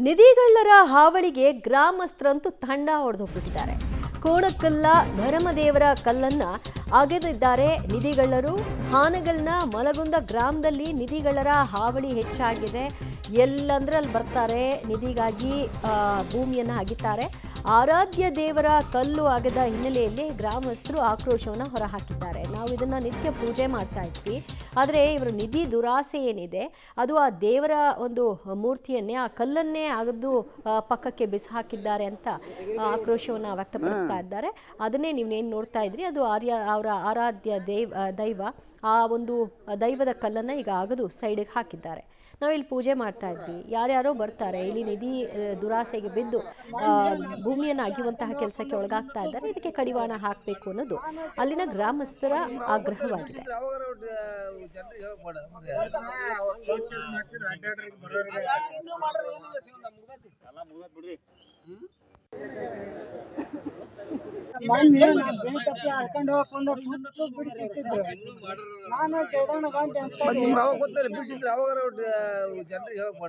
ನಿಧಿಗಳ್ಳರ ಹಾವಳಿಗೆ ಗ್ರಾಮಸ್ಥರಂತೂ ತಂಡ ಹೊಡೆದೋಗ್ಬಿಟ್ಟಿದ್ದಾರೆ. ಕೋಣಕಲ್ಲ ಭರಮದೇವರ ಕಲ್ಲನ್ನ ಅಗೆದಿದ್ದಾರೆ ನಿಧಿಗಳ್ಳರು. ಹಾನಗಲ್ನ ಮಲಗುಂದ ಗ್ರಾಮದಲ್ಲಿ ನಿಧಿಗಳ್ಳರ ಹಾವಳಿ ಹೆಚ್ಚಾಗಿದೆ. ಎಲ್ಲಂದ್ರೆ ಅಲ್ಲಿ ಬರ್ತಾರೆ, ನಿಧಿಗಾಗಿ ಭೂಮಿಯನ್ನ ಅಗಿತಾರೆ. ಆರಾಧ್ಯ ದೇವರ ಕಲ್ಲು ಅಗೆದ ಹಿನ್ನೆಲೆಯಲ್ಲಿ ಗ್ರಾಮಸ್ಥರು ಆಕ್ರೋಶವನ್ನು ಹೊರಹಾಕಿದ್ದಾರೆ. ನಾವು ಇದನ್ನ ನಿತ್ಯ ಪೂಜೆ ಮಾಡ್ತಾ ಇದ್ವಿ, ಆದರೆ ಇವರ ನಿಧಿ ದುರಾಸೆ ಏನಿದೆ ಅದು ಆ ದೇವರ ಒಂದು ಮೂರ್ತಿಯನ್ನೇ, ಆ ಕಲ್ಲನ್ನೇ ಅಗೆದು ಪಕ್ಕಕ್ಕೆ ಬಿಸಾಕಿದ್ದಾರೆ ಅಂತ ಆಕ್ರೋಶವನ್ನು ವ್ಯಕ್ತಪಡಿಸ್ತಾ ಇದ್ದಾರೆ. ಅದನ್ನೇ ನೀವೇನು ನೋಡ್ತಾ ಇದ್ರಿ, ಅದು ಅವರ ಆರಾಧ್ಯ ದೈವ. ಆ ಒಂದು ದೈವದ ಕಲ್ಲನ್ನು ಈಗ ಅಗೆದು ಸೈಡಿಗೆ ಹಾಕಿದ್ದಾರೆ. ನಾವಿಲ್ಲಿ ಪೂಜೆ ಮಾಡ್ತಾ ಇದ್ವಿ, ಯಾರ್ಯಾರೋ ಬರ್ತಾರೆ, ಇಲ್ಲಿ ನಿಧಿ ದುರಾಸೆಗೆ ಬಿದ್ದು ಭೂಮಿಯನ್ನು ಅಗಿಯುವಂತಹ ಕೆಲಸಕ್ಕೆ ಒಳಗಾಗ್ತಾ ಇದ್ದಾರೆ. ಇದಕ್ಕೆ ಕಡಿವಾಣ ಹಾಕಬೇಕು ಅನ್ನೋದು ಅಲ್ಲಿನ ಗ್ರಾಮಸ್ಥರ ಆಗ್ರಹವಾಗಿದೆ. ನಾನು ಚೌಡಣ್ಣ ಬಂದೆ ಅಂತ ನಿಮ್ಗೆ ಅವಾಗ ಗೊತ್ತಲ್ಲ, ಬಿಡಿಸಿದ್ರೆ ಅವಾಗ ಜನರಿಗೆ ಹೇಳಕ್